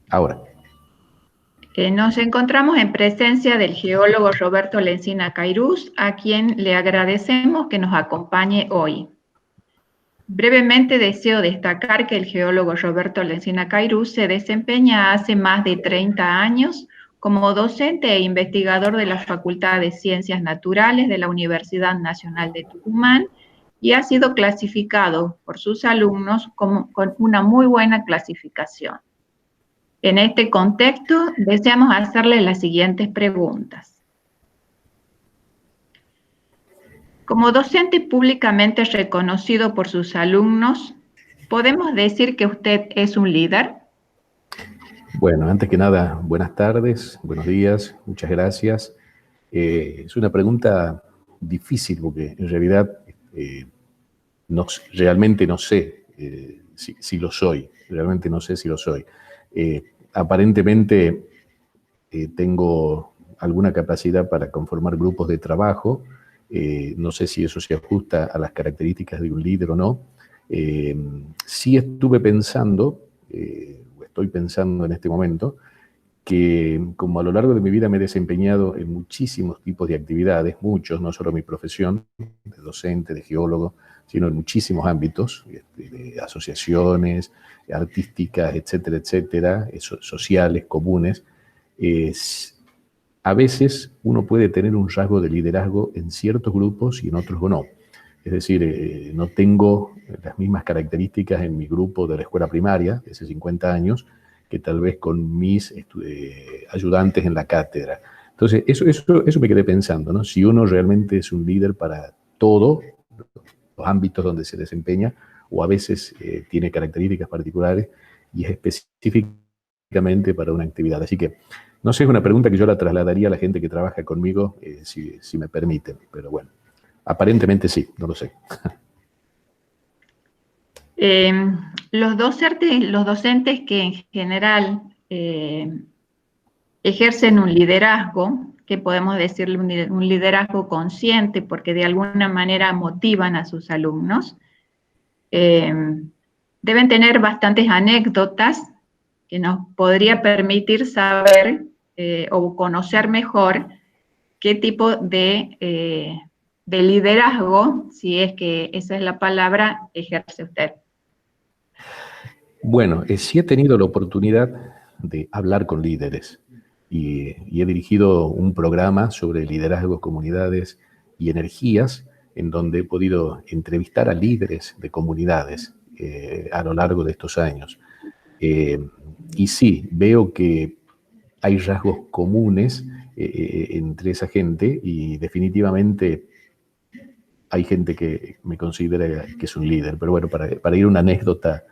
Ahora. Nos encontramos en presencia del geólogo Roberto Lencina Cairuz, a quien le agradecemos que nos acompañe hoy. Brevemente deseo destacar que el geólogo Roberto Lencina Cairuz se desempeña hace más de 30 años como docente e investigador de la Facultad de Ciencias Naturales de la Universidad Nacional de Tucumán y ha sido clasificado por sus alumnos con una muy buena clasificación. En este contexto, deseamos hacerle las siguientes preguntas. Como docente públicamente reconocido por sus alumnos, ¿podemos decir que usted es un líder? Bueno, antes que nada, buenas tardes, buenos días, muchas gracias. Es una pregunta difícil porque en realidad realmente no sé si lo soy, realmente no sé si lo soy. Aparentemente tengo alguna capacidad para conformar grupos de trabajo, no sé si eso se ajusta a las características de un líder o no. Sí estuve pensando, o estoy pensando en este momento, que como a lo largo de mi vida me he desempeñado en muchísimos tipos de actividades, muchos, no solo mi profesión de docente, de geólogo, sino en muchísimos ámbitos, de asociaciones, artísticas, etcétera, etcétera, sociales, comunes. A veces uno puede tener un rasgo de liderazgo en ciertos grupos y en otros no. Es decir, no tengo las mismas características en mi grupo de la escuela primaria, de hace 50 años, que tal vez con mis ayudantes en la cátedra. Entonces, eso me quedé pensando, ¿no? Si uno realmente es un líder para todos los ámbitos donde se desempeña, o a veces tiene características particulares y es específicamente para una actividad. Así que, no sé, es una pregunta que yo la trasladaría a la gente que trabaja conmigo, si me permiten, pero bueno, aparentemente sí, no lo sé. Los docentes que en general ejercen un liderazgo, que podemos decirle un liderazgo consciente, porque de alguna manera motivan a sus alumnos, deben tener bastantes anécdotas que nos podría permitir saber o conocer mejor qué tipo de liderazgo, si es que esa es la palabra, ejerce usted. Bueno, sí he tenido la oportunidad de hablar con líderes y he dirigido un programa sobre liderazgos, comunidades y energías, en donde he podido entrevistar a líderes de comunidades a lo largo de estos años. Y sí, veo que hay rasgos comunes entre esa gente y definitivamente hay gente que me considera que es un líder. Pero bueno, para ir a una anécdota,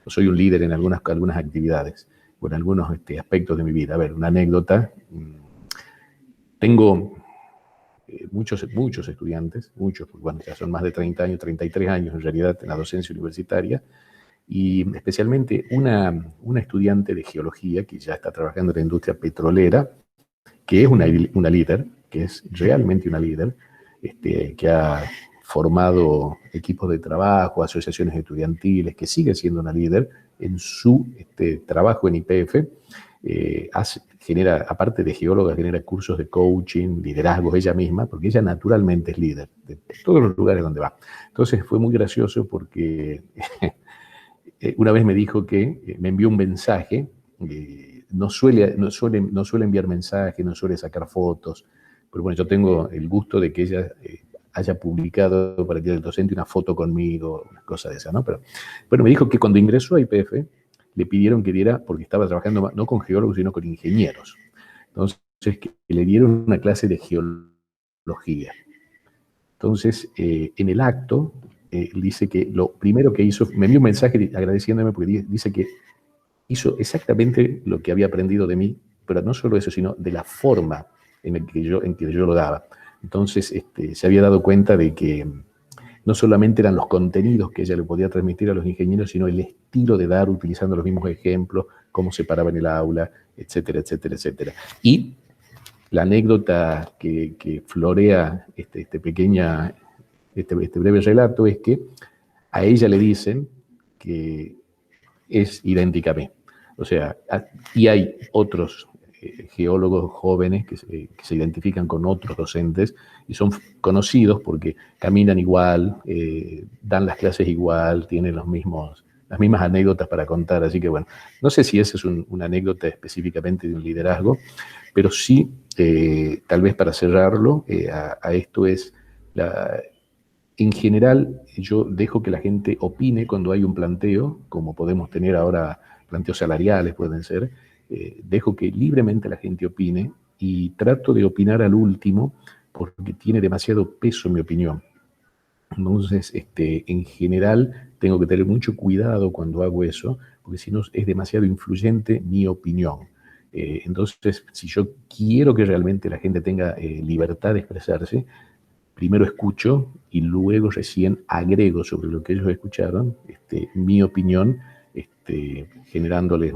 soy un líder en algunas actividades o en algunos aspectos de mi vida. A ver, una anécdota. Tengo muchos estudiantes, muchos, bueno, ya son más de 30 años, 33 años en realidad en la docencia universitaria, y especialmente una estudiante de geología que ya está trabajando en la industria petrolera, que es una líder, que es realmente una líder, que ha formado equipos de trabajo, asociaciones estudiantiles, que sigue siendo una líder en su trabajo en YPF. Genera, aparte de geóloga, genera cursos de coaching, liderazgos ella misma, porque ella naturalmente es líder de todos los lugares donde va. Entonces fue muy gracioso porque una vez me dijo que me envió un mensaje. No suele enviar mensajes, no suele sacar fotos, pero bueno, yo tengo el gusto de que ella haya publicado para el Día del Docente una foto conmigo, una cosa de esa, ¿no? Pero bueno, me dijo que cuando ingresó a YPF le pidieron que diera, porque estaba trabajando no con geólogos, sino con ingenieros. Entonces, que le dieron una clase de geología. Entonces, en el acto, dice que lo primero que hizo, me envió un mensaje agradeciéndome porque dice que hizo exactamente lo que había aprendido de mí, pero no solo eso, sino de la forma en que yo lo daba. Entonces, se había dado cuenta de que no solamente eran los contenidos que ella le podía transmitir a los ingenieros, sino el estilo de dar, utilizando los mismos ejemplos, cómo se paraba en el aula, etcétera, etcétera, etcétera. Y la anécdota que florea este breve relato es que a ella le dicen que es idéntica a mí. O sea, y hay otros geólogos jóvenes que se identifican con otros docentes y son conocidos porque caminan igual, dan las clases igual, tienen las mismas anécdotas para contar. Así que bueno, no sé si esa es una anécdota específicamente de un liderazgo, pero sí, tal vez para cerrarlo, a esto es, en general, yo dejo que la gente opine cuando hay un planteo, como podemos tener ahora planteos salariales, pueden ser, dejo que libremente la gente opine y trato de opinar al último porque tiene demasiado peso mi opinión. Entonces, en general, tengo que tener mucho cuidado cuando hago eso, porque si no es demasiado influyente mi opinión. Entonces, si yo quiero que realmente la gente tenga libertad de expresarse, primero escucho y luego recién agrego sobre lo que ellos escucharon mi opinión, generándoles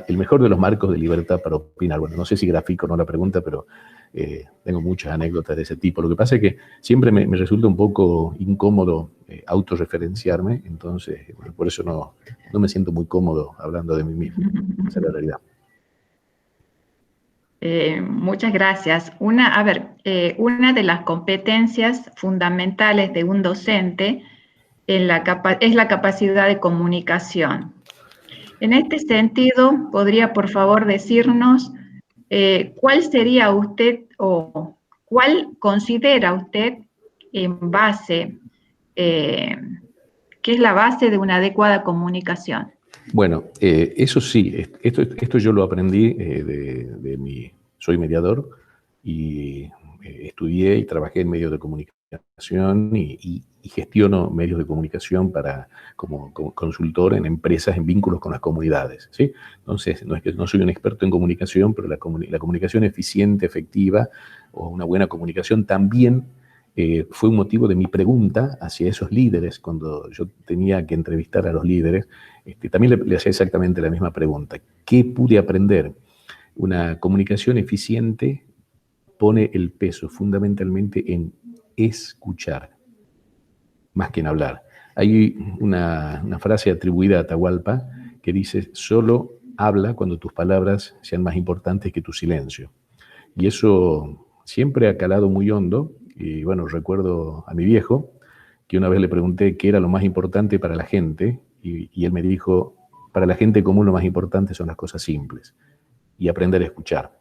el mejor de los marcos de libertad para opinar. Bueno, no sé si grafico o no la pregunta, pero tengo muchas anécdotas de ese tipo. Lo que pasa es que siempre me resulta un poco incómodo autorreferenciarme, entonces bueno, por eso no me siento muy cómodo hablando de mí mismo. Esa es la realidad. Muchas gracias. Una de las competencias fundamentales de un docente es la capacidad de comunicación. En este sentido, ¿podría por favor decirnos cuál sería usted o cuál considera usted en base, qué es la base de una adecuada comunicación? Bueno, eso sí, esto yo lo aprendí soy mediador y estudié y trabajé en medios de comunicación y gestiono medios de comunicación como consultor en empresas en vínculos con las comunidades, ¿sí? Entonces, no es que no soy un experto en comunicación, pero la comunicación eficiente, efectiva o una buena comunicación también fue un motivo de mi pregunta hacia esos líderes cuando yo tenía que entrevistar a los líderes. También le hacía exactamente la misma pregunta. ¿Qué pude aprender? Una comunicación eficiente pone el peso fundamentalmente en escuchar, más que en hablar. Hay una frase atribuida a Atahualpa que dice, solo habla cuando tus palabras sean más importantes que tu silencio. Y eso siempre ha calado muy hondo. Y bueno, recuerdo a mi viejo, que una vez le pregunté qué era lo más importante para la gente, y él me dijo, para la gente común lo más importante son las cosas simples, y aprender a escuchar.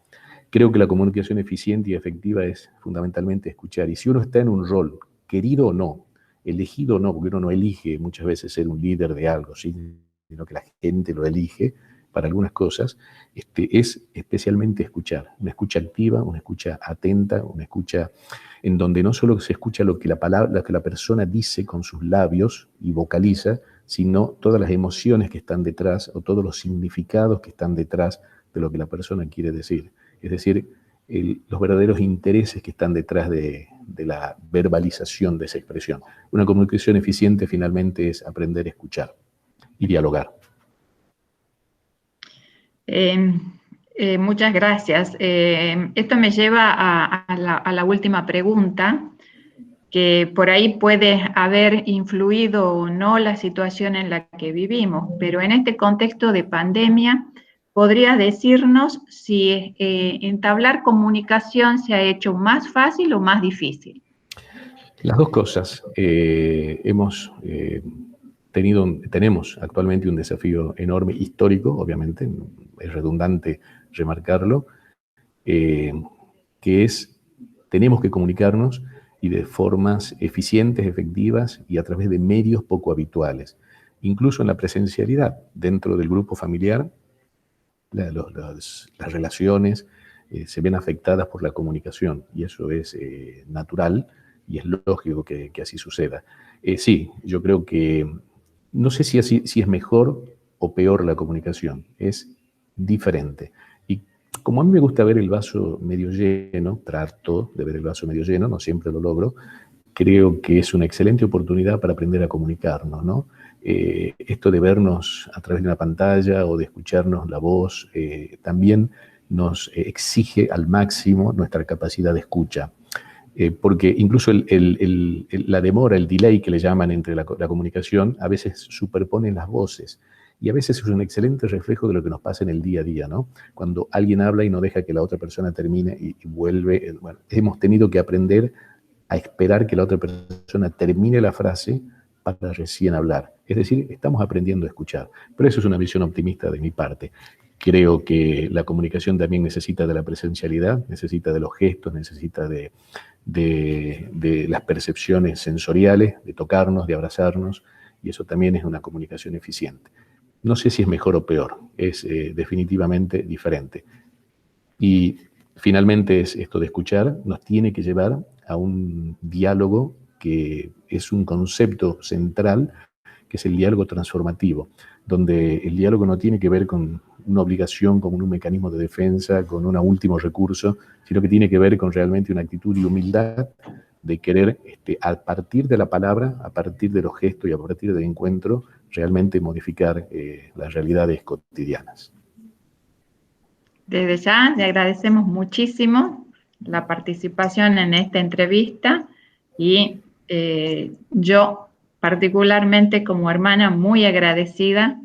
Creo que la comunicación eficiente y efectiva es fundamentalmente escuchar, y si uno está en un rol, querido o no, elegido o no, porque uno no elige muchas veces ser un líder de algo, ¿sí? Sino que la gente lo elige para algunas cosas, es especialmente escuchar, una escucha activa, una escucha atenta, una escucha en donde no solo se escucha lo que la persona dice con sus labios y vocaliza, sino todas las emociones que están detrás o todos los significados que están detrás de lo que la persona quiere decir. Es decir, los verdaderos intereses que están detrás de la verbalización de esa expresión. Una comunicación eficiente finalmente es aprender a escuchar y dialogar. Muchas gracias. Esto me lleva a la última pregunta, que por ahí puede haber influido o no la situación en la que vivimos, pero en este contexto de pandemia, ¿podrías decirnos si entablar comunicación se ha hecho más fácil o más difícil? Las dos cosas. Tenemos actualmente un desafío enorme, histórico, obviamente, es redundante remarcarlo, que es, tenemos que comunicarnos y de formas eficientes, efectivas y a través de medios poco habituales. Incluso en la presencialidad, dentro del grupo familiar, las relaciones se ven afectadas por la comunicación y eso es natural y es lógico que así suceda. Sí, yo creo que no sé si es mejor o peor la comunicación, es diferente. Y como a mí me gusta ver el vaso medio lleno, trato de ver el vaso medio lleno, no siempre lo logro, creo que es una excelente oportunidad para aprender a comunicarnos, ¿no? Esto de vernos a través de una pantalla o de escucharnos la voz también nos exige al máximo nuestra capacidad de escucha. Porque incluso la demora, el delay que le llaman entre la comunicación, a veces superponen las voces. Y a veces es un excelente reflejo de lo que nos pasa en el día a día, ¿no? Cuando alguien habla y no deja que la otra persona termine y vuelve, bueno, hemos tenido que aprender a esperar que la otra persona termine la frase para recién hablar. Es decir, estamos aprendiendo a escuchar. Pero eso es una visión optimista de mi parte. Creo que la comunicación también necesita de la presencialidad, necesita de los gestos, necesita de las percepciones sensoriales, de tocarnos, de abrazarnos, y eso también es una comunicación eficiente. No sé si es mejor o peor, es definitivamente diferente. Y finalmente es esto de escuchar, nos tiene que llevar a un diálogo que es un concepto central, que es el diálogo transformativo, donde el diálogo no tiene que ver con una obligación, con un mecanismo de defensa, con un último recurso, sino que tiene que ver con realmente una actitud y humildad de querer, a partir de la palabra, a partir de los gestos y a partir del encuentro, realmente modificar las realidades cotidianas. Desde ya le agradecemos muchísimo la participación en esta entrevista y yo particularmente como hermana muy agradecida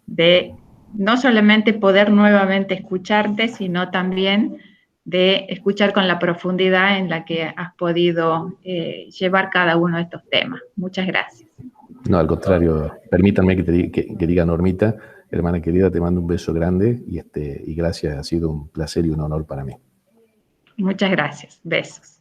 de no solamente poder nuevamente escucharte, sino también de escuchar con la profundidad en la que has podido llevar cada uno de estos temas. Muchas gracias. No, al contrario, permítanme que diga, Normita, hermana querida, te mando un beso grande y gracias, ha sido un placer y un honor para mí. Muchas gracias, besos.